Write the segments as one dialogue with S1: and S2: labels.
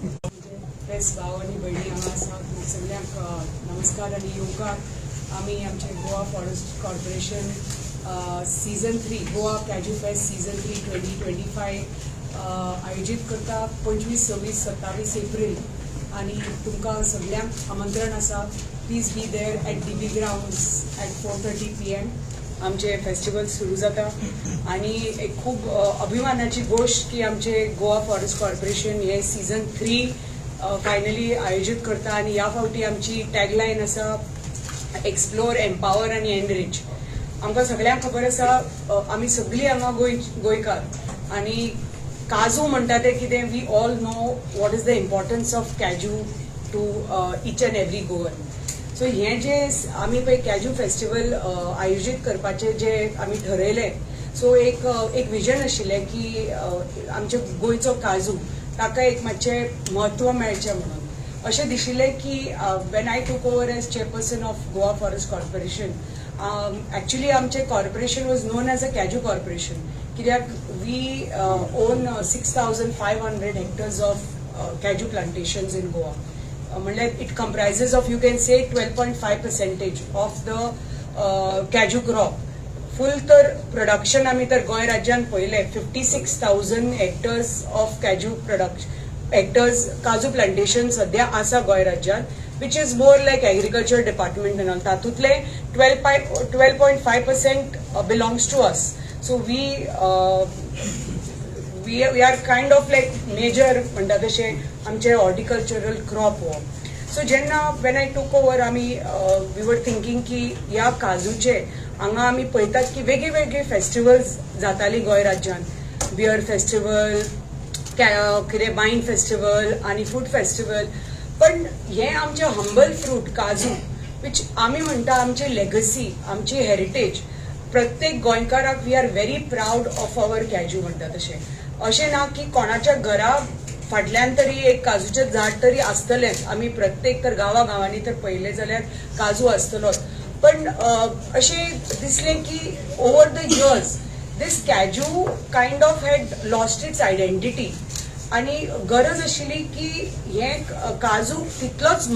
S1: Press भाव आणि भयणी हांगा आसा सगळ्यांक नमस्कार आणि योगा आमी आमचे Goa forest corporation season 3 Goa cashew fest season 3 2025 आयोजित करता 25, 26, 27 एप्रिल आणि तुमकां सगळ्यांक आमंत्रण आसा. Please be there at DB grounds at 4:30 PM. आमचे फेस्टिवल सुरू जाता आणि एक खूप अभिमानाची गोष्ट की आमचे गोवा फॉरेस्ट कॉर्पोरेशन हे सीझन 3 फायनली आयोजित करता आणि ह्या फावटी आमची टॅगलायन आसा एक्सप्लोर, एम्पावर आणि एनरिच. आमकां सगळ्यांक खबर आसा आमी सगळीं हांगा गोंयकार आणि काजू म्हणटा ते कितें we all know what is the importance of cashew to each and every Goan. So हें जे आमी पळय कॅज्यू फेस्टिवल आयोजीत करपाचे जे आमी ठरयले, सो एक विजन आशिल्लें की आमचे गोंयचो काजू ताका एक मातशें म्हत्व मेळचें म्हणून अशें दिशिल्लें की when I took over as chairperson of Goa forest corporation. Actually आमचे corporation was known as a cashew corporation कित्याक we own 6,500 hectares of cashew plantations in Goa. म्हणल्यार it comprises of you can say 12.5% of the cashew crop. Full तर production आमी तर गोंय राज्यान पळयलें 56,000 hectares of cashew hectares काजू प्लांटेशन सध्या आसा गोंय राज्यात, which is more like agriculture department and all. तातूंतले 12.5% belongs to us. So we are kind of like major म्हणटा तशें आमचे हॉर्टिकल्चरल क्रॉप हो. सो जेन्ना वेन आय टूक ओवर आमी वी वर थिंकींग की ह्या काजूचे हांगा आमी पळयतात की वेगळे वेगळे फेस्टिवल्स जाताली गोंय राज्यान. बियर फेस्टिवल, कितें वायन फेस्टिवल आणि फूड फेस्टिवल. पण हे आमचे हंबल फ्रूट काजू विच आमी म्हणटा आमची लेगसी, आमची हेरिटेज. प्रत्येक गोंयकाराक we are very proud of our cashew म्हणटा तशें. अशें ना की कोणाच्या घरा फाटल्यान तरी एक काजूचें झाड तरी आसतलेंच. आमी प्रत्येक तर गांवांनी तर पळयलें जाल्यार काजू आसतलोच. पण अशें दिसलें की over the years this cashew kind of had lost its identity आणि गरज आशिल्ली की हे काजू तितलोच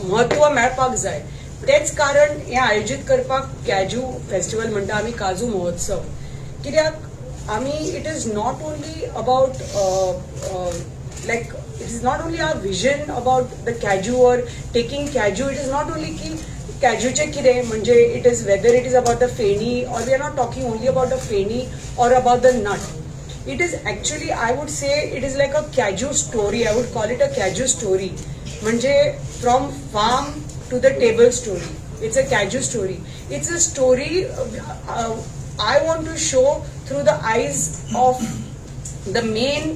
S1: म्हत्व मेळपाक जाय. तेच कारण हें आयोजीत करपाक कॅज्यू फेस्टिवल म्हणटा आमी काजू महोत्सव. कित्याक आमी it is not only about like it is not only our vision about the cashew or taking cashew. It is not only ki cashew चे कितें म्हणजे it is whether it is about the feni or we are not talking only about the feni or about the nut. It is actually, I would say, it is like a cashew story. I would call it a cashew story. म्हणजे from farm to the table story. It's a cashew story. It's a story I want to show through the eyes of the main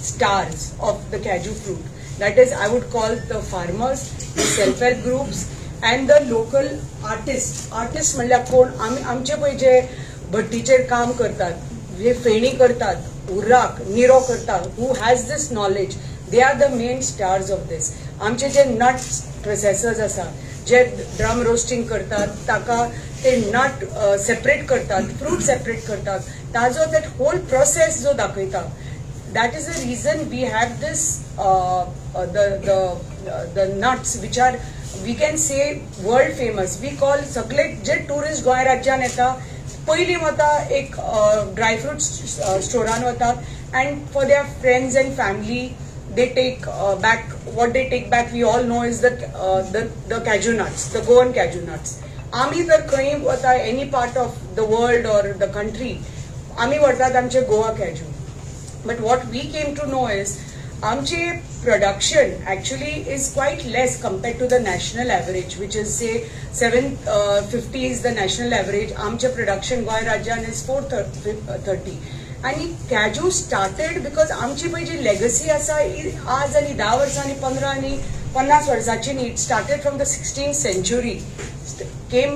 S1: stars of the cashew fruit. That is, I would call the farmers, the self-help groups and the local artists. Artists म्हणल्यार कोण आमचे पळय जे भट्टीचेर काम करतात, जे फेणी करतात, उर्राक निरो करतात, who has this knowledge, they are the main stars of this. आमचे जे नट प्रोसेसर्स आसा, जे ड्रम रोस्टिंग करतात, ताका ते नट सेपरेट करतात, फ्रूट सेपरेट करतात, ताजो दॅट होल प्रोसेस जो दाखयता. That is the reason we have this the nuts which are, we can say, world famous. We call सगळे जे टुरिस्ट गोंय राज्यान येता पयलीं वता एक ड्राय फ्रूट स्टोरान वतात and for their friends and family they take back what they take back. We all know is the cashew nuts, the Goan cashew nuts. आमी जर खंय वता any part of the world or the country, आमी व्हरतात आमचे Goa cashew. But what we came to know is amche production actually is quite less compared to the national average, which is say 750 is the national average. Amche production Goy Rajyan is 430. And cashew started because amchi pai ji legacy asa आज आणि 10 वर्सांनी 15 आणि 50 वर्सांची न्ही. It started from the 16th century. Came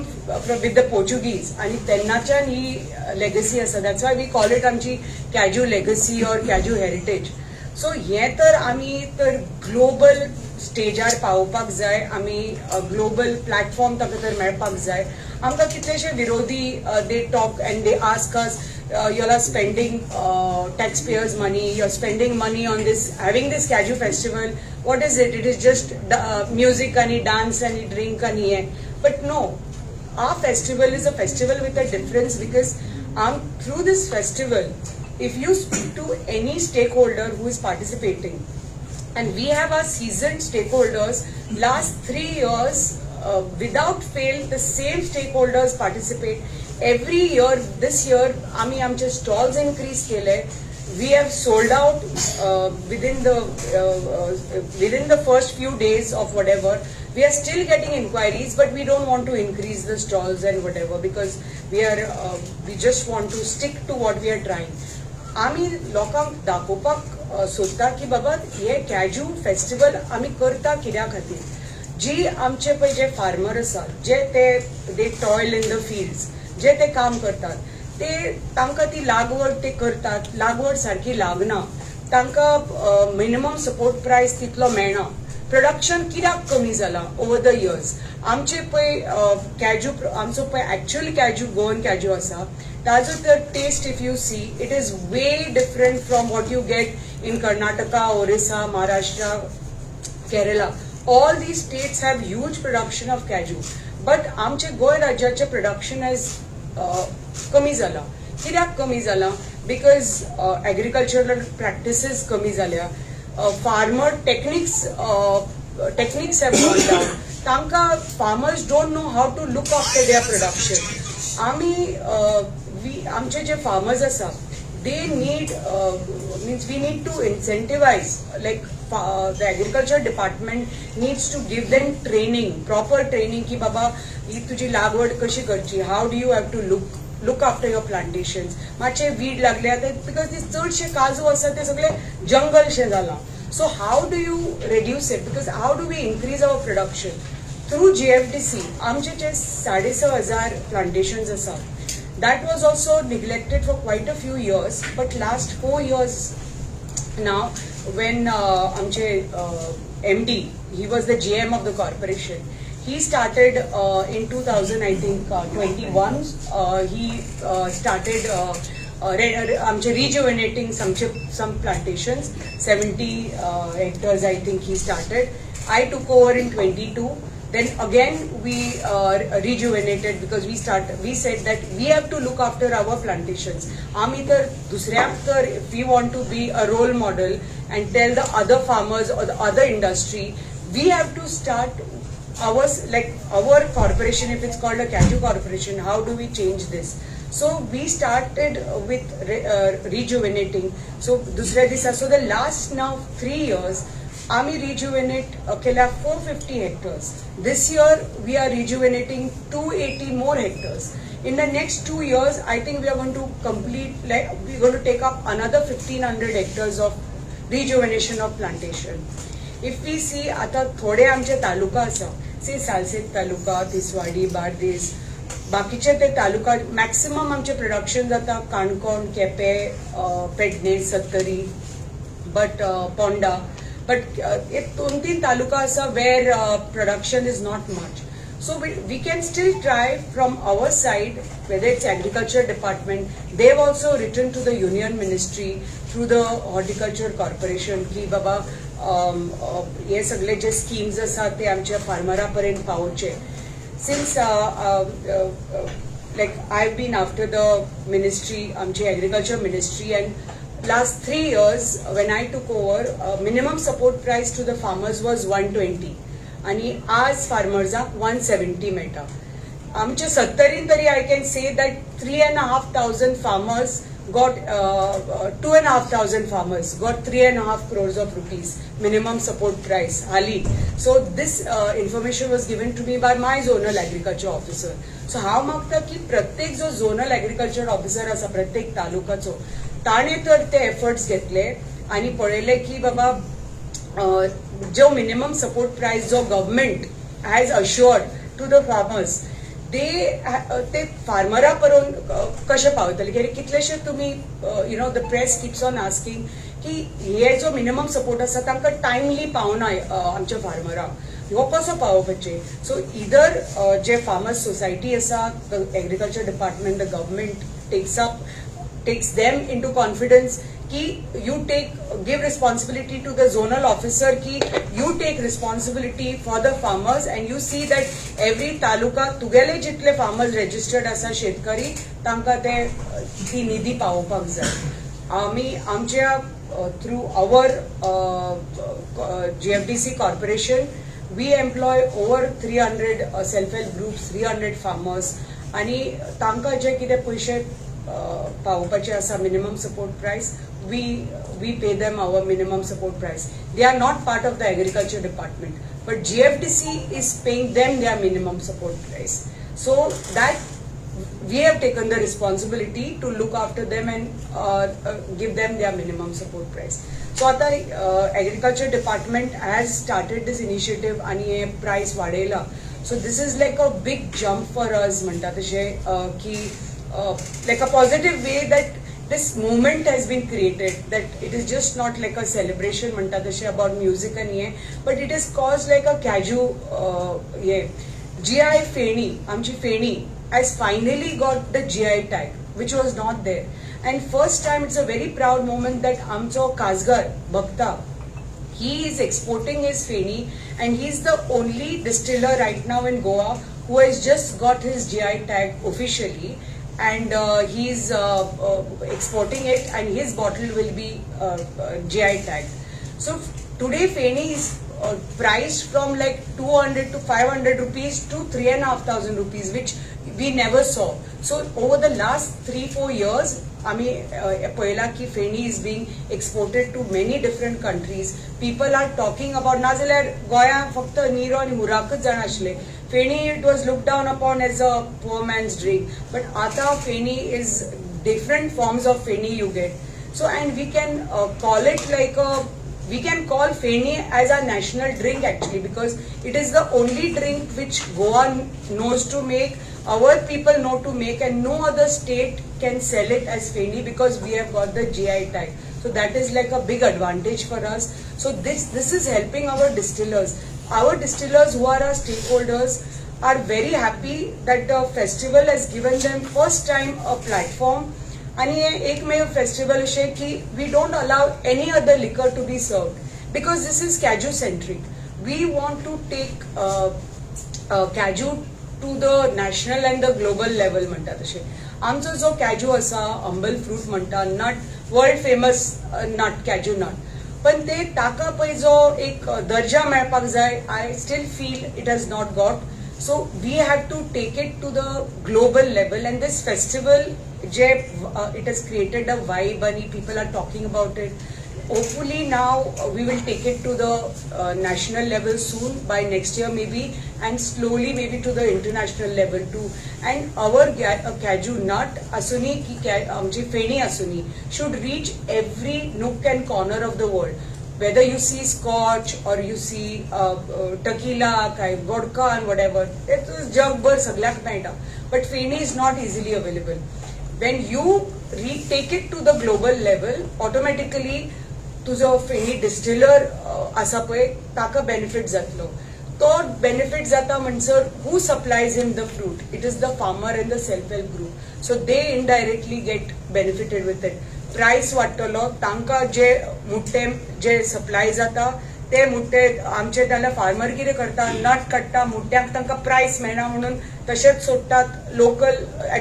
S1: with the Portuguese आणि तेन्नाच्यान ही legacy आसा. That's why we call it आमची कॅज्यू लेगसी और कॅज्यू हेरिटेज. सो हें तर आमी तर ग्लोबल स्टेजार पावोवपाक जाय. आमी ग्लोबल प्लॅटफॉर्म ताका तर मेळपाक जाय. आमकां कितलेशे विरोधी they talk and they ask us you are spending taxpayers' money, you're spending money on this, having this Kaju festival. What is it? It is just music and dance and drink and but no, our festival is a festival with a difference because through this festival, if you speak to any stakeholder who is participating, and we have our seasoned stakeholders, last 3 years, without fail, the same stakeholders participate. Every year, this year, आम्ही आमचे stalls increase केले. We have sold out within the first few days of whatever. We are still getting inquiries, but we don't want to increase the stalls and whatever because we just want to stick to what we are trying. आम्ही लोकांक दाखोवपाक सोदता की बाबा हे cashew festival आम्ही करता कित्या खातीर. जी आमचे पळय जे फार्मर आसात, जे ते टॉयल इन द फिल्ड्स, जे ते काम करतात, ते तांकां ती लागवड ते करतात, लागवड सारकी लागना, तांकां मिनिमम सपोर्ट प्रायस तितलो मेळना. प्रोडक्शन कित्याक कमी जाला ओवर द इयर्स. आमचे पळय कॅज्यू, आमचो पळय एक्चुअल कॅज्यू, गोवन कॅज्यू आसा, ताजो तर taste if you see, it is way different from what you get in Karnataka, Orissa, Maharashtra, Kerala. All these states have huge production of cashew, but आमचे गोंय राज्याचे प्रोडक्शन इज कमी जाला. कित्याक कमी जाला? बिकॉज एग्रीकल्चरल प्रॅक्टिसीस कमी जाल्या, farmer techniques have gone down. तांकां farmers don't know how to look after their production. आम्ही आमचे जे फार्मर्स आसा, they need means we need to incentivize, like the agriculture department needs to give them training, proper training की बाबा ही तुझी लागवड कशी करची, how do you have to look after your plantations. मातशे वीड लागले आता because this चडशे काजू आसा ते सगळे जंगल शे जाला. So how do you reduce it? Because how do we increase our production? Through GFDC, आमचे जे 6,500 plantations आसा, that was also neglected for quite a few years, but last 4 years now, when amche MD, he was the GM of the corporation, he started in 2000, I think 21, he started amche rejuvenating some plantations, 70 hectares I think he started. I took over in 22. Then again we rejuvenated because we said that we have to look after our plantations. आम्ही तर दुसऱ्याक तर, if we want to be a role model and tell the other farmers or the other industry, we have to start our corporation, if it's called a Kaju corporation, how do we change this? So we started with rejuvenating. So dusऱ्या दिसा, so the last now 3 years, आम्ही rejuvenate केल्या 450 hectares. This year we are rejuvenating 280 more hectares. In the next 2 years, I think we are going to complete, we're going to take up another 1,500 hectares of rejuvenation of plantation. If we see, आता थोडे आमचे तालुका आसा, say Salcete taluka, Tiswadi, Bardez, बाकीचे ते taluka, maximum आमचे production जाता काणकोण, केपे, पेडणे, सत्तरी, but Ponda. But it 2-3 taluka asa where production is not much. So we can still try from our side, whether it's agriculture department, they've also written to the union ministry through the horticulture corporation ki baba ye sagle je schemes asa te amche farmera parent paoche. Since like I've been after the ministry, amche agriculture ministry, and last 3 years when I took over, minimum support price to the farmers was 120 आणि आज farmers 170 मेळटा. आमचे 70 तरी I can say that 3,500 farmers got 2,500 farmers got 3.5 crores of rupees minimum support price hali. So this information was given to me by my zonal agriculture officer. So हांव मागता की प्रत्येक जो zonal agriculture officer आसा प्रत्येक तालुकाचो, ताणे तर ते एफर्ट्स घेतले आणि पळयले की बाबा जो मिनिमम सपोर्ट प्राइस जो government has assured to the farmers, ते फार्मरा पर्यंत कशे पावतले. कितलेशे तुम्ही the press keeps on asking की हे जो मिनिमम सपोर्ट आसा तांकां टायमली पावना आमच्या फार्मरांक, हो कसो पावोवपाचे. सो इधर जे फार्मर्स सोसायटी आसा, the agriculture department, the government takes up takes them into confidence ki you give responsibility to the zonal officer ki you take responsibility for the farmers and you see that every taluka tugele jitle farmers registered asa shetkari तांकां ते ती निधी पावोवपाक जाय. आमी आमच्या through our GFDC corporation we employ over 300 self-help groups, 300 farmers आणि तांकां जे कितें पैसे पावोवपाचे आसा minimum support price we pay them our minimum support price. They are not part of the agriculture department, but GFDC is paying them their minimum support price. So that we have taken the responsibility to look after them and give them their minimum support price. So आता agriculture department has started this initiative आणि हे price वाडयला. So this is like a big jump for us म्हणटा तशे की like a positive way that this movement has been created, that it is just not like a celebration म्हणटा तशे about music and ये, but it has caused like a cashew ये GI feni आमची feni has finally got the GI tag, which was not there. And first time it's a very proud moment that Amcho Kasgar Bhakta, he is exporting his feni and he is the only distiller right now in Goa who has just got his GI tag officially, and he is exporting it and his bottle will be GI tag. So today feni is priced from like 200 to 500 rupees to 3,500 rupees, which we never saw. So over the last 3-4 years, Poila ki feni is being exported to many different countries. People are talking about nazalar Goya fakta Niro and Murakat jana ashle. Feni, it was looked down upon as a poor man's drink, but ata feni is different forms of feni you get. So and we can call it like we can call feni as our national drink actually, because it is the only drink which Goa knows to make, our people know to make, and no other state can sell it as feni because we have got the GI tag. So that is like a big advantage for us. So this is helping our distillers. Our distillers who are our stakeholders are very happy that the festival has given them first time a platform. आणि एकमेव festival अशें की we don't allow any other liquor to be served because this is cashew centric. We want to take cashew to the national and the global level म्हणटा तशें. आमचो जो cashew आसा humble fruit म्हणटा nut, world famous nut, cashew nut. पण ते ताका पळय जो एक दर्जा मेळपाक जाय, I still feel it has not got. So we have to take it to the global level, and this festival it has created a vibe and people are talking about it. Hopefully now we will take it to the national level soon, by next year maybe, and slowly maybe to the international level too. And our cashew nut asuni ki feni asuni should reach every nook and corner of the world. Whether you see scotch or you see tequila, vodka and whatever, it is jagbhar saglyak naita. But feni is not easily available. When you take it to the global level, automatically तुझो फेनी distiller आसा पळय ताका benefit जातलो. तो benefit जाता म्हणसर who supplies him the fruit? It is the farmer and the self-help group. So they indirectly get benefited with it. Price वाडटलो, तांकां जे मुट्टे जे सप्लाय जाता ते मुट्टे आमचे नाल्या फार्मर कितें करता, नट काडटा, मुट्ट्यांक तांकां प्रायस मेळना म्हणून तशेंच सोडटात. Local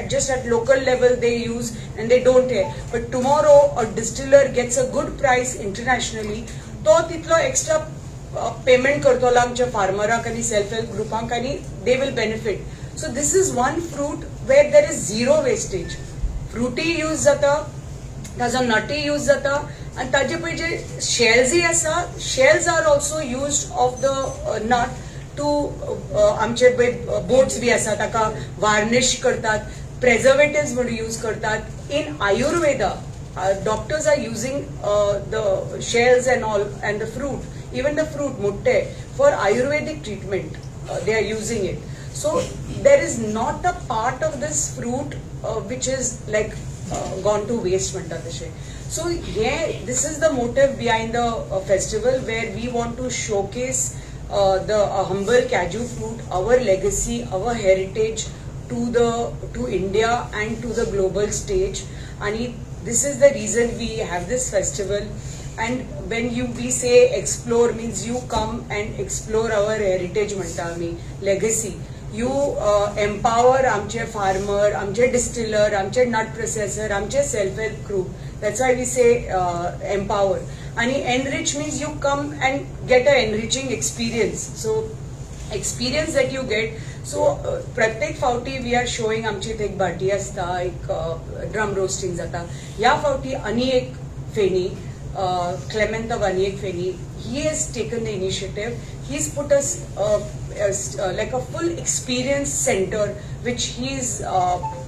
S1: just at local level they use and they don't care. But tomorrow a distiller gets a good price internationally, तो तितलो एक्स्ट्रा पेमेंट करतलो आमच्या फार्मराक आनी सेल्फ हेल्प ग्रुपांक आणि they will benefit. So this is one fruit where there is zero wastage. Fruity use जाता, ताजो नटी use जाता, आणि ताजे पळय जे शेल्स आसा, shells are also used of the nut to आमचे बोट्स बी आसा ताका वार्निश करतात, प्रेझर्वेटिव्स म्हणून यूज करतात. इन Ayurveda doctors are using the shells and all and the fruit, even the fruit mutte, for Ayurvedic treatment. They are using it. So there is not a part of this fruit which is like gone to waste manta tashe. So this is the motive behind the festival, where we want to showcase the humble cashew fruit, our legacy, our heritage to India and to the global stage. And this is the reason we have this festival. And when we say explore, means you come and explore our heritage म्हणटा आमी, legacy. You empower आमचे farmer, आमचे distiller, आमचे nut processor, आमचे self-help group. That's why we say empower. And enrich means you come and get an enriching experience. So experience that you get. So प्रत्येक फावटी we are showing आमची एक बाटी असता, एक drum roasting जाता. ह्या फावटी आनी एक feni, Clement of Aniek Feni, he has taken the initiative. He's put us like a full experience center, which he's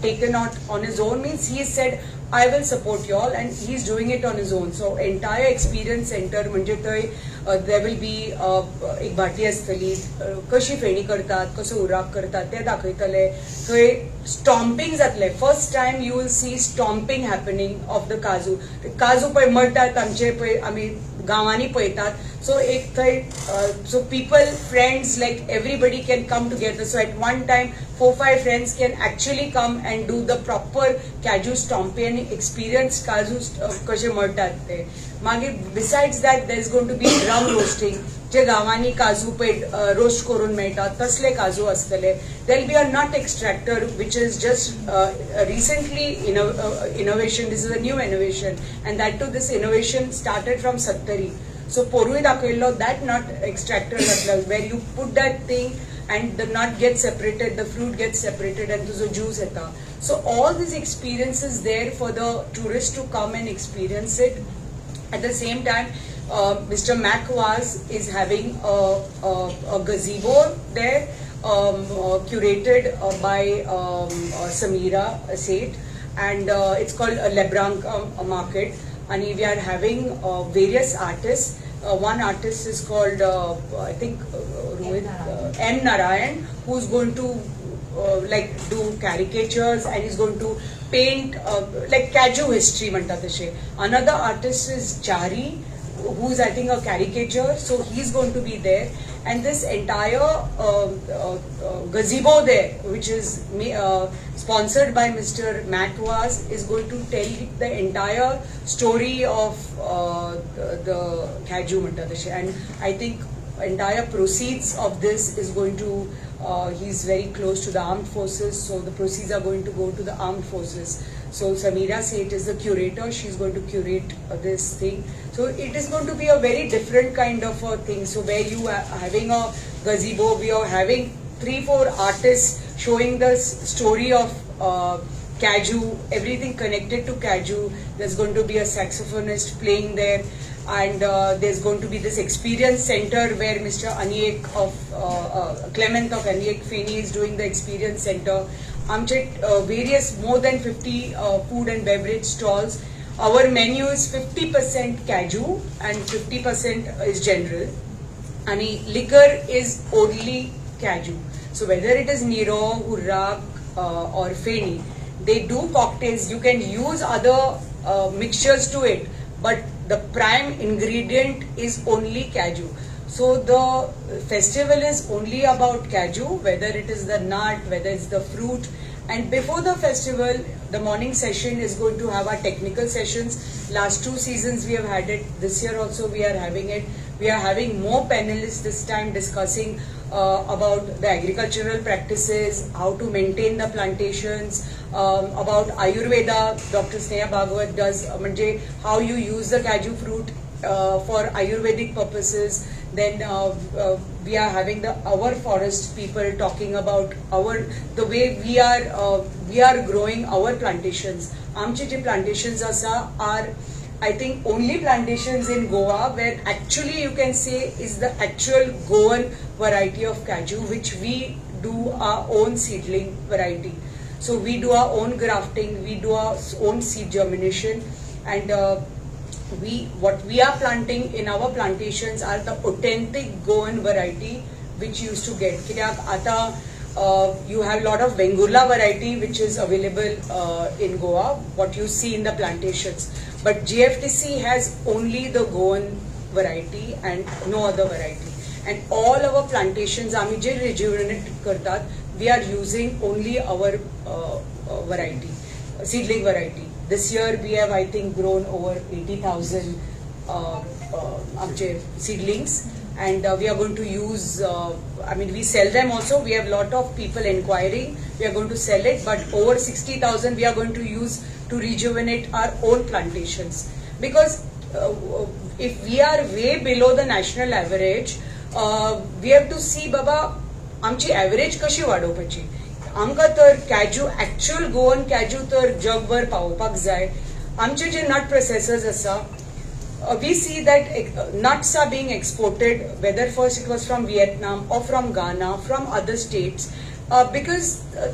S1: taken out on his own. Means he said, I will support you all, and he's doing it on his own. So entire experience center, म्हणजे थंय there will be एक भाटी आसतली, कशी फेणी करतात, कसो उराक करतात ते दाखयतले. थंय स्टॉम्पिंग जातले. First time you will see stomping happening of the काजू. काजू पळय मळटात आमचे पळय आमी गांवांनी पळयतात. So एक थंय so people, friends, like everybody can come together. So at one time 4-5 friends can actually come and do the proper काजू stomping and experience काजू कशे मळटात ते. मागीर besides that there is going to be drum roasting, जे गांवांनी काजू पळय roast करून मेळटा तसले काजू आसतले. There will be a nut extractor, which is just recently innovation. This is a new innovation, and that too this innovation started from Sattari. So पोरूय दाखयल्लो that nut extractor जातलो, where you put that thing and the nut gets separated, the fruit gets separated, and तुजो juice येता. So all these experiences there for the tourists to come and experience it. At the same time, Mr. Mac is having a gazebo there, curated by Samira Seth, and it's called Leblanc Market. And we are having various artists. One artist is called, I think, M. Narayan, who's going to like do caricatures, and he's going to paint like Kaju history म्हणतात तशे. Another artist is Chari, who's I think a caricature, so he's going to be there. And this entire gazebo there, which is sponsored by Mr. Mac is going to tell the entire story of the Kaju म्हणतात तशे. And I think entire proceeds of this is going to he's very close to the armed forces, so the proceeds are going to go to the armed forces. So Samira Seth is the curator. She's going to curate this thing. So it is going to be a very different kind of a thing. So where you are having a gazebo, we are having 3-4 artists showing the story of Kaju, everything connected to Kaju. There's going to be a saxophonist playing there. And there's going to be this experience center where Mr. Aniek of Clement of Aniek Feni is doing the experience center. Amche various more than 50 food and beverage stalls. Our menu is 50% Kaju and 50% is general. And liquor is only Kaju. So whether it is Nero, Urrak or Feni, they do cocktails. You can use other mixtures to it, but the prime ingredient is only Kaju. So the festival is only about Kaju, whether it is the nut, whether it's the fruit. And before the festival, the morning session is going to have our technical sessions. Last 2 seasons we have had it. This year also we are having it. We are having more panelists this time discussing about the agricultural practices, how to maintain the plantations, about Ayurveda. Dr. Sneha Bhagwat does how you use the Kaju fruit for Ayurvedic purposes. Then we are having our forest people talking about the way we are growing our plantations. Amche je plantations are I think only plantations in Goa where actually you can say is the actual Goan variety of Kaju, which we do our own seedling variety. So we do our own grafting, we do our own seed germination, and what we are planting in our plantations are the authentic Goan variety which you used to get. You have a lot of Vengurla variety which is available in Goa, what you see in the plantations. But GFTC has only the Goan variety and no other variety. And all our plantations, आम्ही जे rejuvenate करतात, we are using only our variety, seedling variety. This year we have, I think, grown over 80,000 seedlings, and we are going to use, we sell them also. We have a lot of people inquiring. We are going to sell it, but over 60,000 we are going to use to rejuvenate our own plantations. Because if we are way below the national average, we have to see, Baba, आमची average कशी वाडोवपाची. आमकां तर cashew, actual Goan cashew तर जगभर पावोवपाक जाय. आमचे जे नट प्रोसेसर्स आसा, we see that nuts are being exported, whether first it was from Vietnam or from Ghana, from other states, because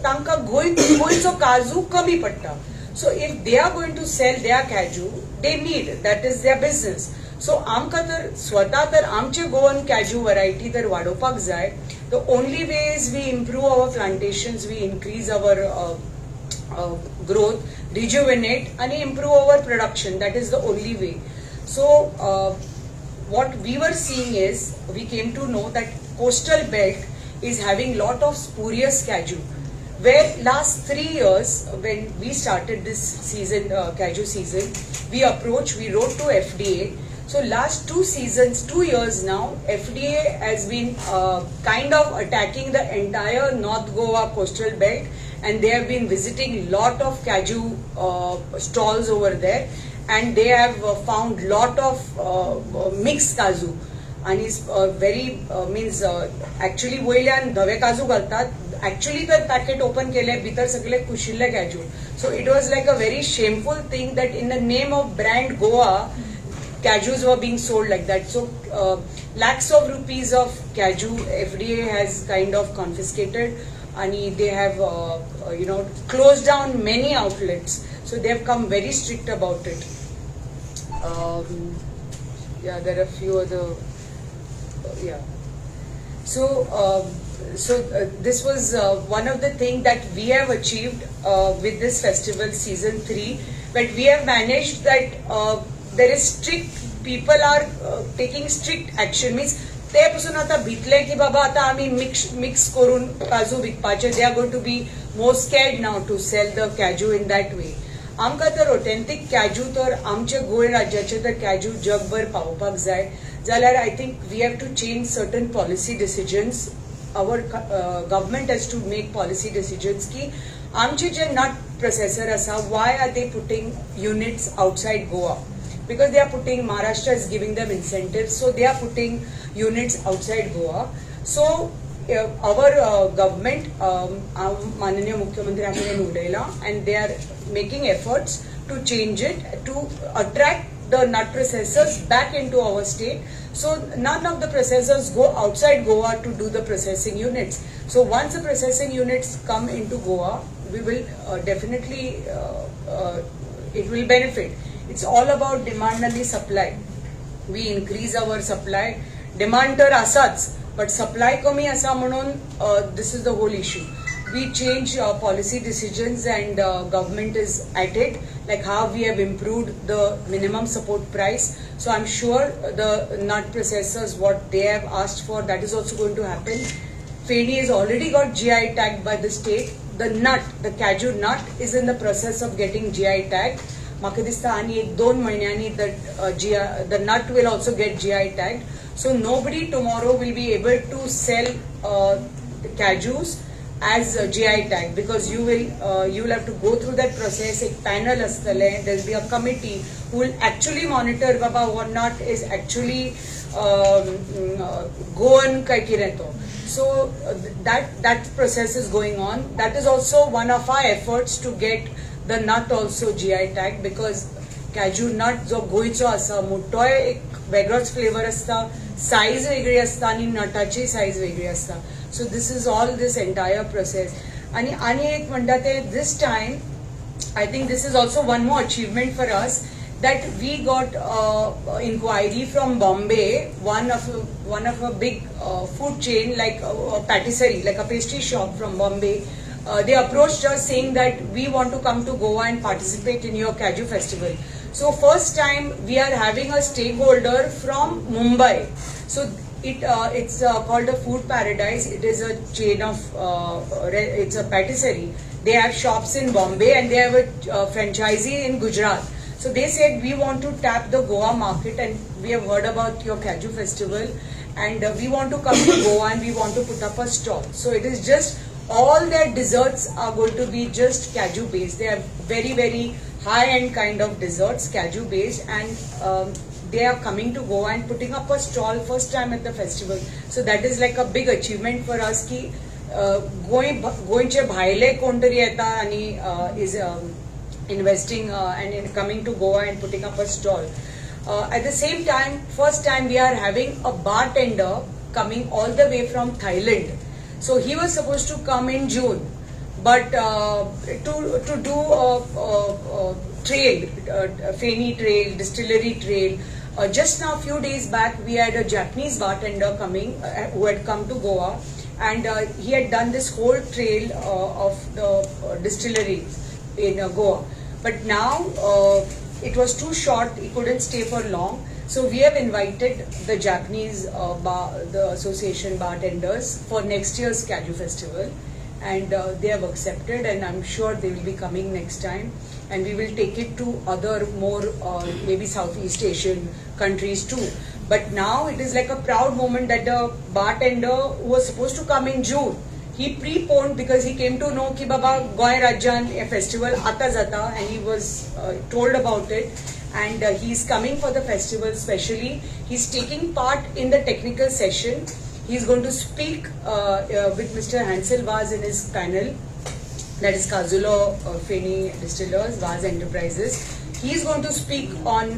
S1: तांकां गोंयचो काजू कमी पडटा. So if they are going to sell their cashew, they need, that is their business. So आमकां तर स्वता तर आमचे गोवन कॅज्यू व्हरायटी तर वाडोवपाक जाय. The only way is we improve our plantations, we increase our growth, rejuvenate, and improve our production. That is the only way. So what we were seeing is, we came to know that coastal belt is having lot of spurious cashew, where last 3 years when we started this season, cashew season, we wrote to FDA. So last 2 seasons, 2 years now, FDA has been kind of attacking the entire North Goa coastal belt, and they have been visiting lot of cashew stalls over there, and they have found lot of mixed cashew, and is very actually वयल्यान धवे काजू घालतात. Actually the packet open केले, भितर सगळे कुशिल्ले cashew. So it was like a very shameful thing that in the name of brand Goa, cashews were being sold like that. So lakhs of rupees of cashew FDA has kind of confiscated, and they have closed down many outlets. So they have come very strict about it. There are a few other So this was one of the things that we have achieved with this festival season 3, but we have managed that there is strict, people are taking strict action. Means ते पासून आता भितले की बाबा आता आम्ही mix करून काजू विकपाचे. They are going to be more scared now to sell the cashew in that way. आमकां तर ऑथेंटिक कॅज्यू तर आमचे गोंय राज्याचे तर कॅज्यू जगभर पावोवपाक जाय जाल्यार I think we have to change certain policy decisions. Our government has to make policy decisions की आमचे जे नट प्रोसेसर आसा, why are they putting units outside Goa? Because they are putting, Maharashtra is giving them incentives, so they are putting units outside Goa. So our government, Mananiya Mukhyamantri Aapne Nudela, and they are making efforts to change it, to attract the nut processors back into our state. So none of the processors go outside Goa to do the processing units. So once the processing units come into Goa, we will definitely, it will benefit. It's all about demand and the supply. We increase our supply. Demand तर आसाच, but supply कमी आसा म्हणून this is the whole issue. We change policy decisions, and government is at it, like how we have improved the minimum support price. So I'm sure the nut processors, what they have asked for, that is also going to happen. Feni has already got GI tagged by the state. The nut, the cashew nut, is in the process of getting GI tagged. म्हाका दिसता आनी 1-2 म्हयन्यांनी the nut will also get GI tagged. So nobody tomorrow will be able to sell cashews as GI tag, because you will have to go through that process. एक panel astale, there will be a committee who will actually monitor baba what nut is actually Goan kai kireto. So that process is going on. That is also one of our efforts to get the nut also GI tag, because cashew nut जो गोयचो आसा मोठोय एक वेगळोच flavour आसता, size वेगळी आसता आणि नटाची size वेगळी आसता. So this is all this entire process. आणि एक म्हणटा ते this time I think this is also one more achievement for us, that we got inquiry from Bombay, one of a big food chain, like a patisserie, like a pastry shop from Bombay. They approached us saying that we want to come to Goa and participate in your cashew festival. So first time we are having a stakeholder from Mumbai. So it's called a Food Paradise. It is a chain of it's a patisserie. They have shops in Bombay and they have a franchisee in Gujarat. So they said we want to tap the Goa market and we have heard about your Kaju festival and we want to come to Goa and we want to put up a stall. So it is just all their desserts are going to be just Kaju based. They are very, very high end kind of desserts, Kaju based, and they are coming to Goa and putting up a stall first time at the festival. So that is like a big achievement for us ki गोयचे भायले कोण तरी येता आणि is investing and in coming to Goa and putting up a stall. At the same time, first time we are having a bartender coming all the way from Thailand. So he was supposed to come in June, but to do a trail, Feni trail, distillery trail. Just now, few days back, we had a Japanese bartender coming who had come to Goa, and he had done this whole trail of the distillery in Goa. But now it was too short; he couldn't stay for long. So we have invited the Japanese the association bartenders for next year's Kaju festival, and they have accepted, and I'm sure they will be coming next time, and we will take it to other more maybe Southeast Asian countries too. But now it is like a proud moment that the bartender who was supposed to come in June, he preponed because he came to know ki Baba Goy Rajan a festival aata jata, and he was told about it, and he is coming for the festival specially. He's taking part in the technical session. He's going to speak with Mr. Hansel Vaz in his panel, that is Kazulo Feni Distillers, Vaz Enterprises. He's going to speak on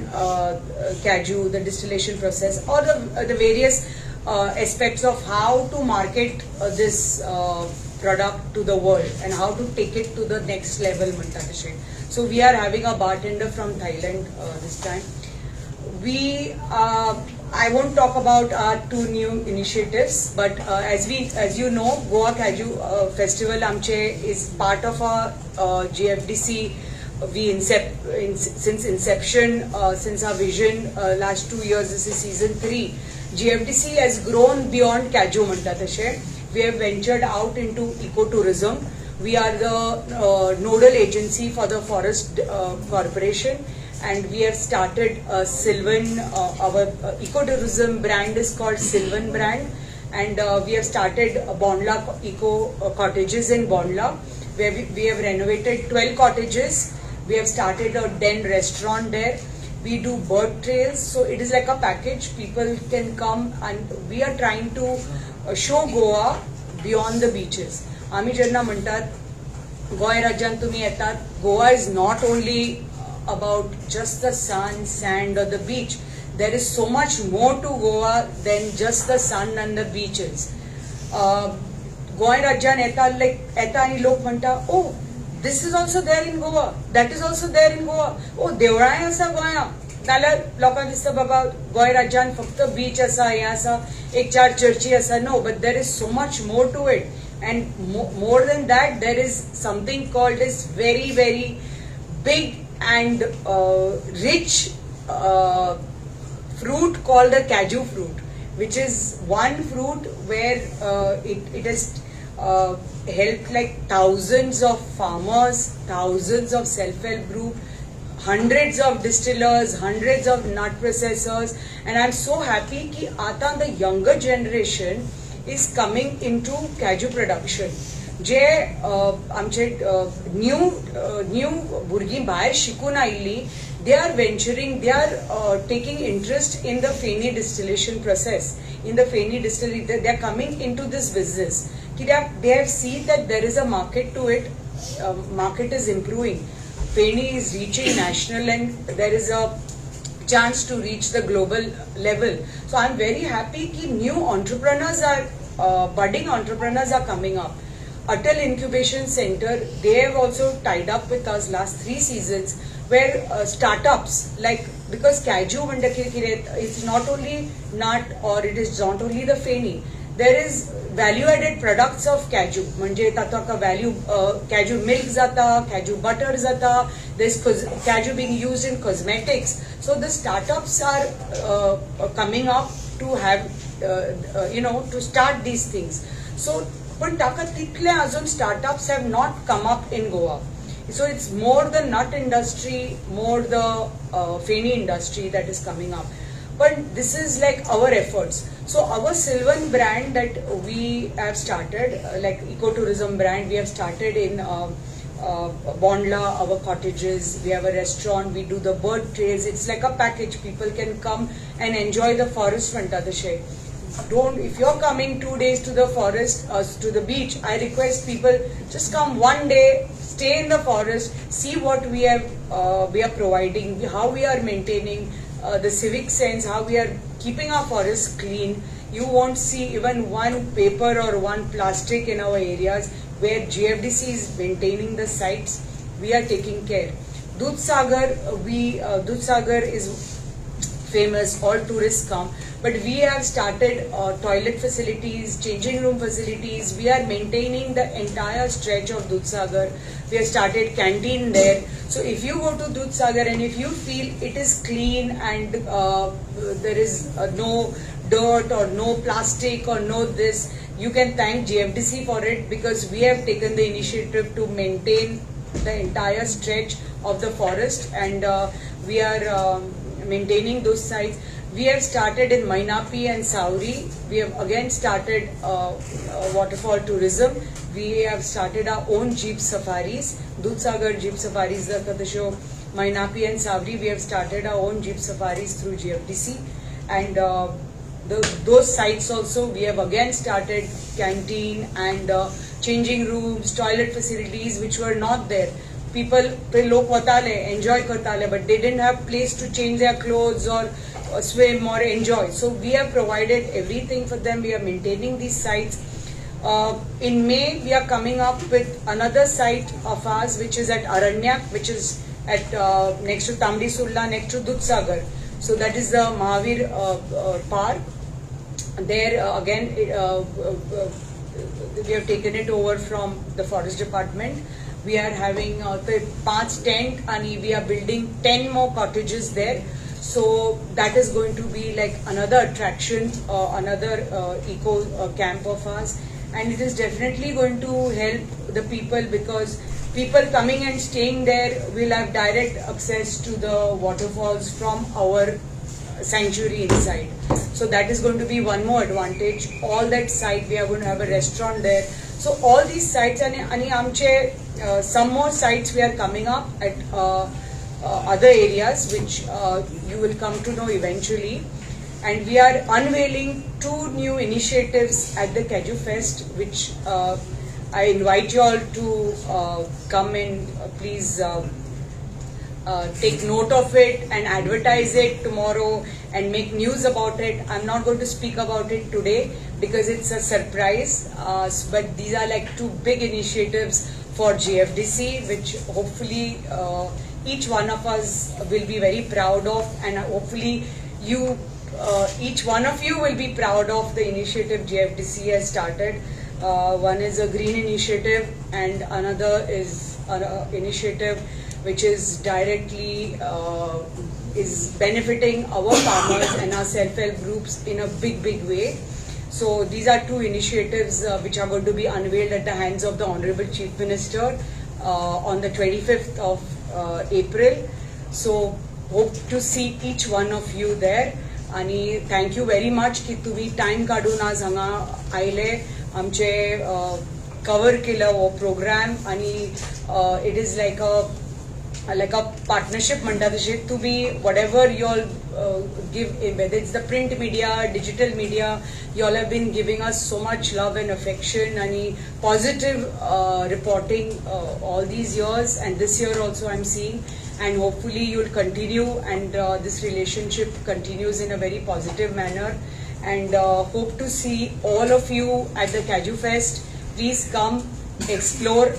S1: Kaju, the distillation process, or the various aspects of how to market this product to the world and how to take it to the next level. So we are having a bartender from Thailand this time. I won't talk about our two new initiatives, but as you know, Goa Kaju Festival Amche is part of our GFDC. Since inception, since our vision last 2 years, this is season 3. GFDC has grown beyond Kaju Manta Tashe. We have ventured out into ecotourism. We are the nodal agency for the Forest Corporation, and we have started Sylvan. Our ecotourism brand is called Sylvan brand, and we have started Bondla Eco Cottages in Bondla, where we have renovated 12 cottages. We have started a Den restaurant there. We do bird trails, so it is like a package. People can come, and we are trying to show Goa beyond the beaches. Ami jenna म्हणतात गोय राज्यात तुम्ही येतात, Goa is not only about just the sun, sand or the beach. There is so much more to Goa than just the sun and the beaches. गोय राज्यात येता आणि लोक म्हणतात, oh, this is also there in Goa, that is also there in Goa. Oh, देवळाय आसा गोंया. नाल्यार लोकांक दिसता बाबा गोय राज्यात फक्त बीच आसा, हे आसा, एक चार चर्ची आसा. No, but there is so much more to it. And more than that, there is something called as very, very big and rich fruit called the Kaju fruit, which is one fruit where it has helped like thousands of farmers, thousands of self-help group, hundreds of distillers, hundreds of nut processors, and I'm so happy ki आता the younger generation is coming into Kaju production. जे आमचे new भुरगीं भायर शिकून आयिल्ली, they are venturing, they are taking interest in the Feni distillation process, in the Feni distillery. They are coming into this business. They have seen that there is a market to it. Market is improving. Feni is reaching national, and there is a chance to reach the global level. So I'm very happy that new entrepreneurs are, budding entrepreneurs are coming up. Atal Incubation Center, they have also tied up with us last 3 seasons, where startups, like, because Kaju it's not only nut, or it is not only the Feni, there is value added products of Kaju. म्हणजे ताका value Kaju milk zata, Kaju butter zata, there's Kaju being used in cosmetics. So the startups are coming up to have, to start these things. So
S2: पण ताका तितले अजून startups have not come up in Goa. So it's more the nut industry, more the feni industry that is coming up. But this is like our efforts. So our Sylvan brand that we have started, like ecotourism brand, we have started in Bondla, our cottages. We have a restaurant. We do the bird trails. It's like a package. People can come and enjoy the forest front of the shade. Don't, if you're coming 2 days to the forest, to the beach, I request people just come 1 day, stay in the forest, see what we are providing, how we are maintaining the civic sense, how we are keeping our forests clean. You won't see even one paper or one plastic in our areas. Where GFDC is maintaining the sites, we are taking care. Dudhsagar, Dudhsagar is famous, all tourists come, but we have started toilet facilities, changing room facilities. We are maintaining the entire stretch of Dudhsagar. We have started canteen there. So if you go to Dudhsagar and if you feel it is clean and there is no dirt or no plastic or no this, you can thank GFDC for it, because we have taken the initiative to maintain the entire stretch of the forest, and we are maintaining those sites. We have started in Mainapi and Sauri. We have again started waterfall tourism. We have started our own jeep safaris. Dudhsagar jeep safaris, the show Mainapi and Sauri. We have started our own jeep safaris through GFDC, and those sites also we have again started canteen and changing rooms, toilet facilities which were not there. People log watale, enjoy kartale, but they didn't have place to change their clothes or swim or enjoy. So we have provided everything for them. We are maintaining these sites. In May, we are coming up with another site of ours, which is at Aranyak, which is at next to Tamdi Sulla, next to Dudhsagar. So that is the Mahavir Park. There again, we have taken it over from the forest department. We are having 5 tent and we are building 10 more cottages there. So that is going to be like another attraction, another eco camp of ours, and it is definitely going to help the people, because people coming and staying there will have direct access to the waterfalls from our sanctuary inside. So that is going to be one more advantage. All that site, we are going to have a restaurant there. So all these sites, and amche some more sites we are coming up at other areas, which you will come to know eventually. And we are unveiling 2 new initiatives at the Kaju Fest, which I invite you all to come and please take note of it and advertise it tomorrow and make news about it. I'm not going to speak about it today because it's a surprise, but these are like 2 big initiatives for GFDC, which hopefully each one of us will be very proud of, and hopefully you, each one of you will be proud of the initiative GFDC has started. One is a green initiative and another is an initiative which is directly is benefiting our farmers and our self-help groups in a big way. So these are 2 initiatives which are going to be unveiled at the hands of the Honorable Chief Minister on the 25th of April. So hope to see each one of you there. आणि thank you very much की तुम्ही time काढून आज हांगा आयले, आमचे cover केलं वो प्रोग्राम, आणि it is like a partnership म्हणटा तशें. तुम्ही whatever you all give, whether it's the print media, digital media, you all have been giving us so much love and affection and positive reporting all these years, and this year also I'm seeing, and hopefully you'll continue, and this relationship continues in a very positive manner, and hope to see all of you at the Kaju Fest. Please come, explore,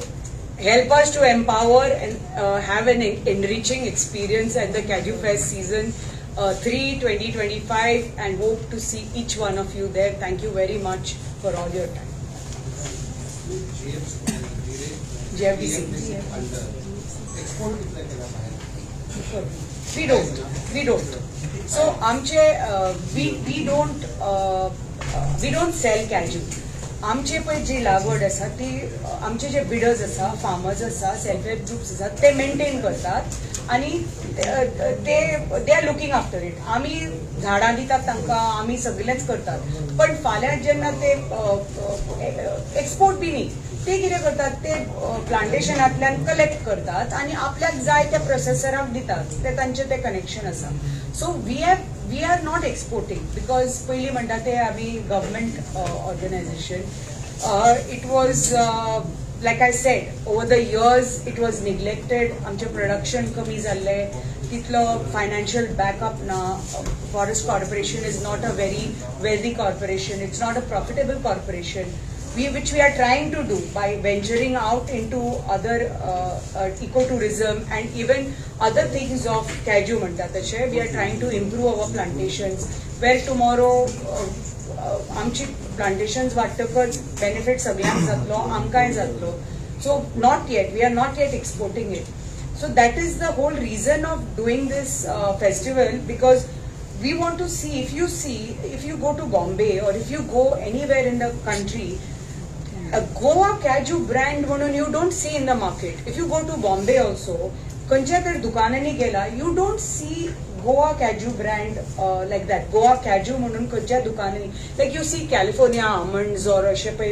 S2: help us to empower and have an enriching experience at the Kaju Fest season 3 2025, and hope to see each one of you there. Thank you very much for all your time. GFDC. We don't. So, we don't sell Kaju. आमचे पळय जी लागवड आसा ती आमचे जे bidders आसा farmers आसा self help groups आसात ते मेंटेन करतात आणि they are looking after it. आमी झाडां दितात तांकां, आमी सगळेंच करतात, पण फाल्यां जेन्ना ते एक्सपोर्ट बी न्ही, ते कितें करतात, ते प्लांटेशनांतल्यान कलेक्ट करतात आणि आपल्याक जाय त्या प्रोसेसराक दितात, ते तांचे ते कनेक्शन आसा. So we are not exporting because पयलीं म्हणटा ते आमी government organization. It was like I said, over the years it was neglected. आमचे प्रोडक्शन कमी जाल्ले, तितलो फायनान्शियल बॅकअप ना. Forest corporation is not a very wealthy corporation. It's not a profitable corporation. Which we are trying to do by venturing out into other ecotourism and even other things of Kaju म्हणटा तशें. We are trying to improve our plantations where tomorrow आमची plantations वाडटकच benefit सगळ्यांक जातलो, आमकांय जातलो. So not yet, we are not yet exporting it. So that is the whole reason of doing this festival, because we want to see, if you go to Bombay or if you go anywhere in the country, Goa cashew brand म्हणून you don't see in the market. If you go to Bombay also, खंयच्या तर दुकानांनी गेला, you don't C Goa Kaju brand like that. Goa Kaju म्हणून खंयच्या दुकानांनी, like you see California almonds or अशे पळय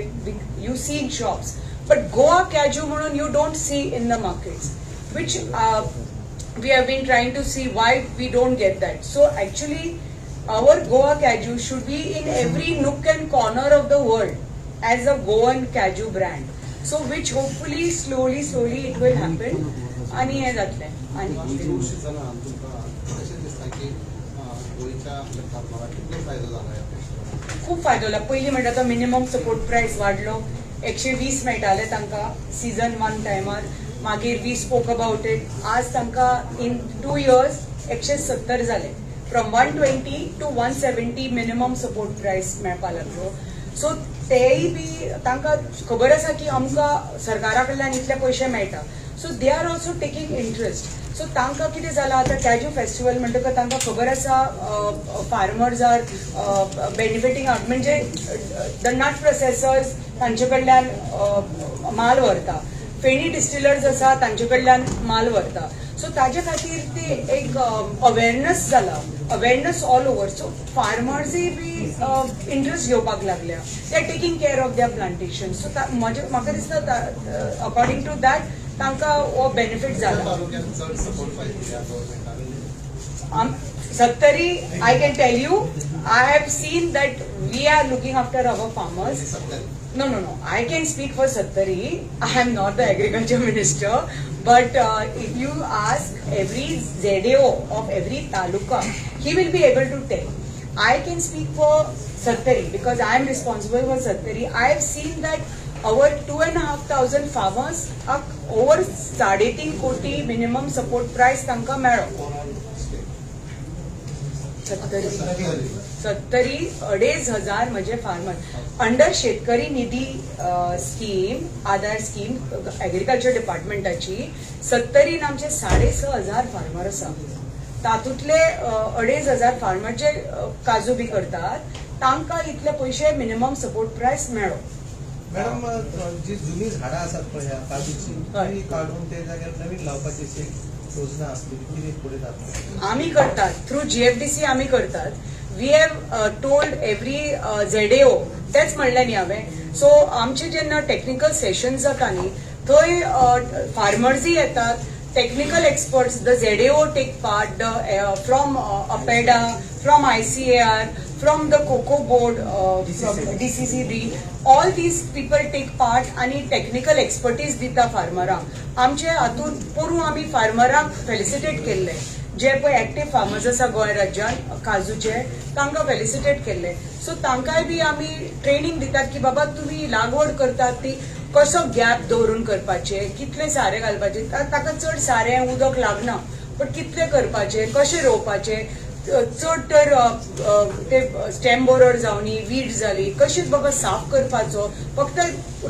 S2: you see in shops, but Goa Kaju म्हणून you don't see in the markets, which we have been trying to see why we don't get that. So actually our Goa Kaju should be in every nook and corner of the world as a Goan Kaju brand. So which hopefully slowly it will happen. आणि हे जातलें. आणि खूप फायदो जाला. पयलीं म्हणटा तो minimum support प्रायस वाडलो, 120 मेळटाले तांकां सीझन 1 टायमार, मागीर वी स्पोक अबाउट इट. आज तांकां इन 2 years 170 जाले. फ्रॉम 120 to 170 मिनिमम सपोर्ट प्रायस मेळपा लागलो. सो तेय बी तांकां खबर आसा की आमकां सरकारा कडल्यान इतले पयशे मेळटा. So they are also taking interest. So तांकां कितें जालां, आतां कॅजू फेस्टिवल म्हणटकच तांकां खबर आसा फार्मर्स आर बेनिफिटींग आउट. म्हणजे द नट प्रोसेसर्स तांचे कडल्यान माल व्हरता, फेणी डिस्टिलर्स आसा तांचे कडल्यान माल व्हरता. सो ताजे खातीर ते एक अवेरनेस जाला, अवेरनेस ऑल ओव्हर. सो फार्मर्सय बी इंटरेस्ट घेवपाक लागल्या. They are taking care of their plantation. So म्हाका दिसता अकॉर्डिंग टू दॅट तांकां हो बेनिफीट जाला. Sattari, I can tell you, I have seen that we are looking after our farmers. No. I can speak for Sattari. I am not the agriculture minister. But if you ask every ZAO of every taluka, he will be able to tell. I can speak for Sattari because I am responsible for Sattari. I have seen that our 2,500 farmers are over 3.5 कोटी minimum support price तांकां मेळ्ळो. 70 2,500 म्हणजे farmer under शेतकरी निधी scheme, आधार scheme agriculture डिपार्टमेंटाची. 70 आमचे 6,500 farmer आसा. तातूंतले 2,500 farmer जे काजू B करतात तांकां इतले पयशे मिनिमम सपोर्ट प्रायस मेळ्ळो.
S3: मॅडम, जी जुनी झाडां आसात पळय ह्या काजूची, ती काढून ते जाग्यार नवीन लावपाची अशी योजना आसली, कितें फुडें जाता?
S2: आमी करतात थ्रू GFDC आमी करतात. We have told every ZAO, तेच म्हणलें न्ही हांवें. सो आमचे जेन्ना टेक्निकल सेशन्स जाता न्ही, थंय फार्मर्सय येतात, technical experts, the ZAO take part, from APEDA, from ICAR, from the COCO board, from DCCB, all these people take part आणि technical expertise दिता फार्मरांक. आमचे हातून पोरू आमी फार्मरांक फेलिसिटेट केल्ले, जे पळय एक्टिव्ह फार्मर्स आसा गोंय राज्यात काजूचे, तांकां फेलिसिटेट केल्ले. सो तांकांय बी आमी ट्रेनिंग दितात की बाबा तुम्ही लागवड करतात ती कसो गॅप दवरून करपाचे, कितले सारे घालपाचे. ताका चड सारें उदक लागना, पण कितले करपाचे, कशें रोवपाचे. चड तर ते स्टेम बोरर जावनी, वीड जाली, कशीच बाबा साफ करपाचो. फक्त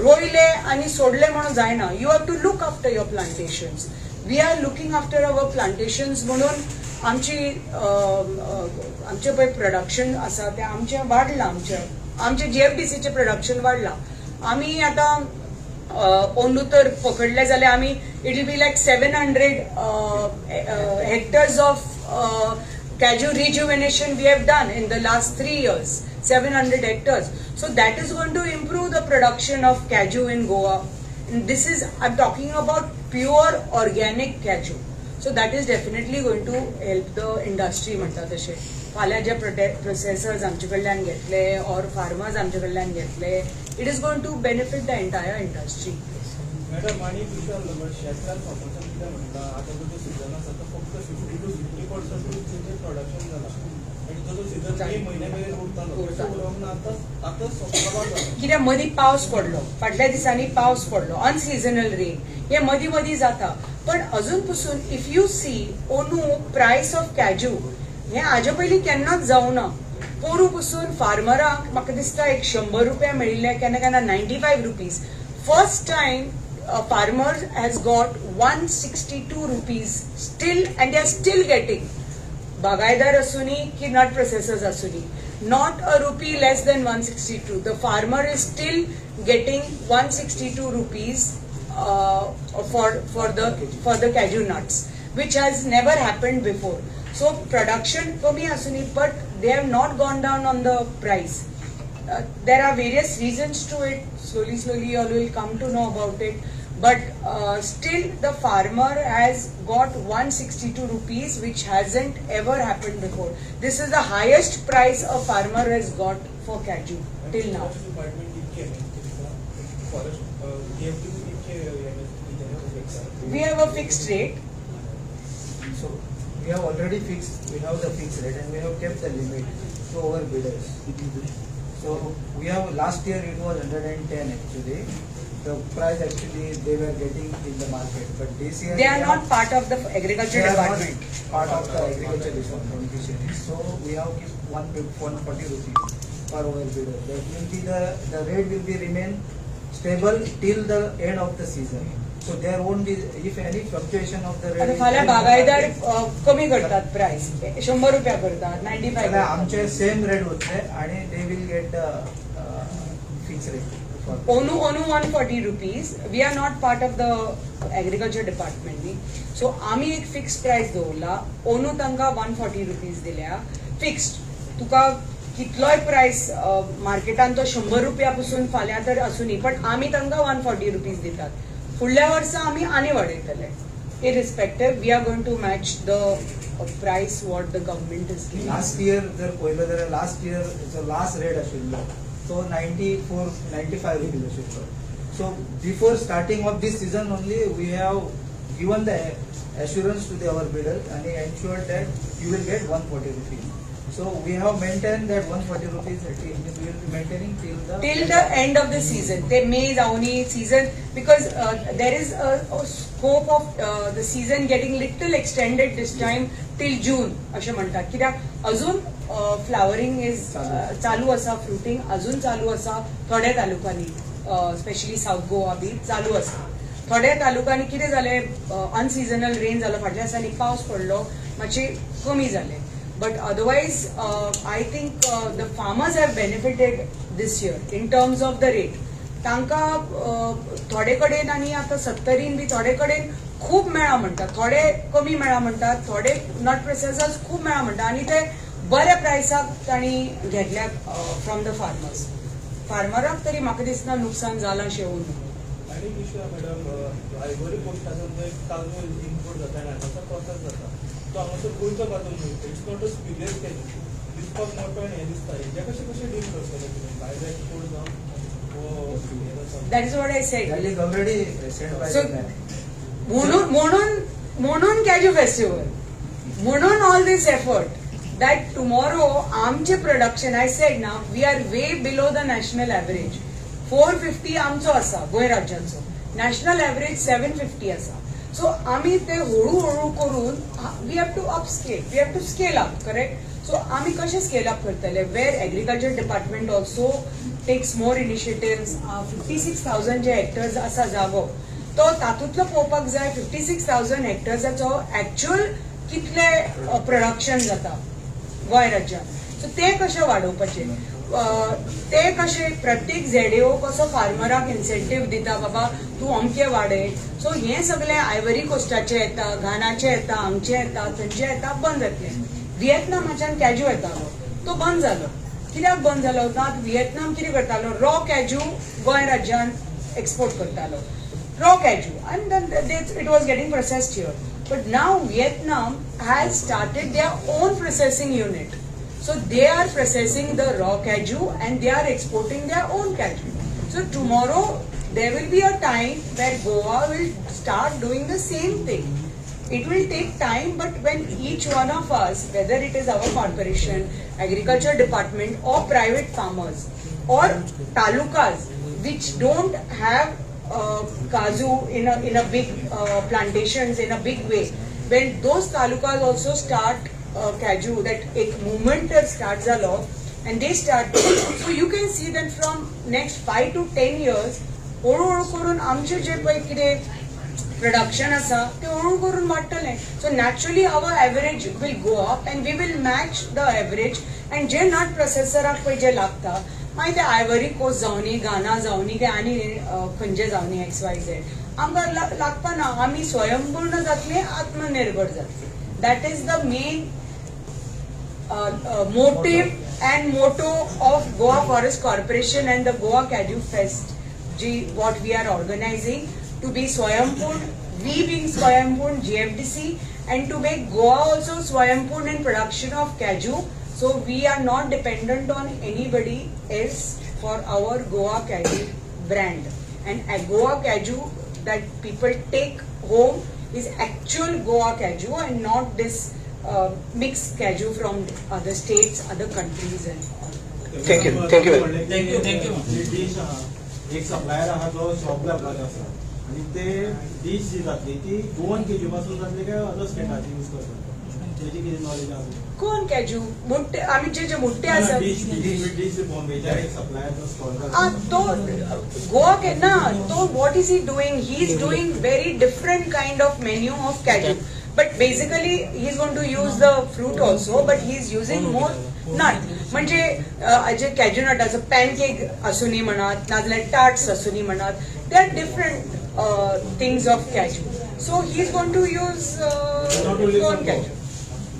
S2: रोयले आनी सोडले म्हणून जायना. You have to look after your plantations. We are looking after our plantations म्हणून आमचे पळय प्रोडक्शन आसा तें आमचें वाडलां. आमचे GFDCचें प्रोडक्शन वाडलां. आम्ही आता ओंडू तर पकडले जाल्यार आम्ही it will be like 700 hectares of Kaju rejuvenation we have done in the last 3 years, 700 hectares. So that is going to improve the production of Kaju in Goa. And this is, I'm talking about pure organic Kaju. So that is definitely going to help the industry म्हणता तशे. फाल्यां जे processors आमचे कडल्यान घेतले or farmers आमचे कडल्यान घेतले, it is going to benefit the entire industry.
S3: Madam आणि विचारलं शेतकार संवर्धन कितें म्हणटा आतां जो सिजन आसा तो फक्त 50 to 60% तुमचें प्रोडक्शन जाला आनी जो सिजन 3 म्हयने मेरेन उरतालो आतां सोंपलो जाला
S2: कित्याक मदीं पावस पडलो, फाटल्या दिसांनी पावस पडलो, अनसिजनल रेन हे मदीं मदीं जाता. पण अजून पसून इफ यू सी ओनू प्रायस ऑफ कॅजू हे हाजे पयलीं केन्नाच जावं ना. पोरू पसून फार्मरांक म्हाका दिसता एक 100 रुपया मेळिल्ले, केन्ना केन्ना 95 rupees. First time farmer has got 162 rupees still, and they are still getting. Bagaidar asuni ki nut processors asuni, not a rupee less than 162. The farmer is still getting 162 rupees for the cashew nuts, which has never happened before. So production kami asuni, but they have not gone down on the price. There are various reasons to it. Slowly you all will come to know about it. But still the farmer has got 162 rupees, which hasn't ever happened before. This is the highest price a farmer has got for Kaju till now. We have a fixed rate.
S4: So we have already fixed, we have the fixed rate and we have kept the limit to our bidders. So we have, last year it was 110 actually. The price actually they were getting in the market, but this year
S2: They are not part of the agriculture
S4: they are
S2: department.
S4: not part of the agriculture beneficiaries. So we have kept 140 rupees per our bidder. That will be the rate will be remain stable till the end of the season. So there won't be, if any fluctuation of the rate.
S2: आता फाल्यां बागायदार कमी करतात price, 100 रुपया करतात, 95.
S4: आमचे same rate होते आणि they will get the fixed rate.
S2: Onu 140 rupees. We are not part of the agriculture department. So आम्ही एक फिक्स्ड प्राइस दवरला. ओनू तांकां 140 रुपीज दिल्या फिक्स्ड. तुका कितलोय प्राइस मार्केटान तो 100 रुपया पासून फाल्यां तर आसुनी, पण आमी तांकां 140 रुपीज दितात. फुडल्या वर्सा आमी आनी वाडयतले. Irrespective, we are going to match the price what the government is giving.
S4: Last year जर पळयलो जाल्यार last year जो last rate आशिल्लो तो 95 rupees आशिल्लो. So before starting of this season only we have given the assurance to our bidders and ensured that you will get 140 rupees. So we have maintained that 140 rupees we will be maintaining till the
S2: end of the season. They may zauni season because there is a scope of the season getting little extended this time till June अशें म्हणटात. कित्याक अजून flowering is चालू आसा, फ्रुटींग अजून चालू आसा थोड्या तालुकांनी, स्पेशली साऊथ गोवा बी चालू आसा. थोड्या तालुकांनी कितें जालें, अनसिजनल रेन जालो, फाटल्या दिसांनी पावस पडलो, मातशें कमी जालें. But otherwise, I think the farmers have benefited this year in terms of the rate. तांकां थोडे कडेन आनी आतां 70 बी थोडे कडेन खूब मेळा म्हणटात, थोडे कमी मेळा म्हणटात, थोडे नट प्रोसेसर्स खूब मेळा म्हणटात आनी ते बऱ्या प्रायसाक तांणी घेतल्यात फ्रॉम द फार्मर्स. फार्मराक तरी म्हाका दिसना नुकसान जालां शेवून.
S3: आणि विषय मॅडम आयवरी कोस्टासून जो एक काजू इम्पोर्ट जाता आनी हांगासर प्रोसेस जाता तो हांगासर गोंयचो काजू न्हू, इट्स नॉट अ स्पिरियस कॅजू, दिसपाक मोठो आनी हें दिसता. हें कशें डील करतले तुमी भायर एक्सपोर्ट जावन?
S2: That is what I said.
S4: that is already said by
S2: So,
S4: the man.
S2: म्हणून कॅजू फेस्टिवल, म्हणून all this effort that tomorrow आमचे प्रोडक्शन, I said ना, we are way below the national average. 450 आमचो आसा गोंय राज्याचो, नॅशनल एव्हरेज 750 आसा. सो आमी ते हळू करून we have to upscale, we have to scale up, correct. So आमी कशें स्केल अप करतले, where agriculture department also takes more initiatives. 56,000 जे हेक्टर्स आसा जागो, तो तातूंतलो पळोवपाक जाय 56,000 हेक्टर्साचो एक्च्युअल कितले प्रोडक्शन जाता गोंय राज्यांत. सो ते कशें वाडोवपाचें. ते कशे प्रत्येक ZAO कसो फार्मराक इन्सेंटीव दिता बाबा तू अमके वाडय. सो हे सगळे आयव्हरी कोस्टाचे येता, घानाचे येता, हांगचे येता, थंयचे येता, बंद जातले. व्हिएतनामाच्यान कॅज्यू येतालो तो बंद जालो. कित्याक बंद जालो? व्हिएतनाम कितें करतालो? रॉ कॅज्यू गोंय राज्यान एक्सपोर्ट करतालो. Raw cashew and then it was getting processed here. But now Vietnam has started their own processing unit. So they are processing the raw kaju and they are exporting their own kaju. So tomorrow there will be a time where Goa will start doing the same thing. It will take time, but when each one of us, whether it is our corporation, agriculture department or private farmers or talukas which don't have kaju in a big plantations in a big way, when those talukas also start kaju, that ek movement starts a lot and they start. So you can see that from next 5 to 10 years हळू हळू करून आमचे जे पळय कितें production आसा ते हळू करून वाडटलें. So naturally our average will go up and we will match the average. And जे नट प्रोसेसराक पळय जे लागता मागीर ते आयव्हरी कोस्ट जावनी, घाना जावनी, ते आनी खंयचे जावनी XYZ आमकां लागता ना. आमी स्वयंपूर्ण जातली, आत्मनिर्भर जातली. That is the main motive and motto of Goa Forest Corporation and the Goa Kaju Fest, what we are organizing to be Swayambhur, we being Swayambhur GFDC, and to make Goa also Swayambhur in production of kaju. So we are not dependent on anybody else for our Goa Kaju brand. And Goa Kaju that people take home is actual Goa Kaju and not this mixed kaju from other states, other countries and all.
S5: Thank you.
S6: Thank you. Dish एक supplier आहा जो shop घालपाक आसा आणि ते dish जी जातली ती Goan KG पासून जातली काय अदर स्टेटाची यूज करतात त्याची किती नॉलेज आहा?
S2: कोण कॅजू मुट्टे आमी जे मुट्टे आसा
S6: डिश बॉम्बेच्या एक सप्लायर जो स्टॉल
S2: तो गोवा के ना तो what is he doing? He is doing very different kind of menu of cashew. But basically he is going to use the fruit also, but he is using more nut. म्हणजे जे कॅजू नट असं pancake असुनी म्हणत नाजाल्यार tarts असुनी म्हणत, they are different things of cashew. So he is going to use corn cashew.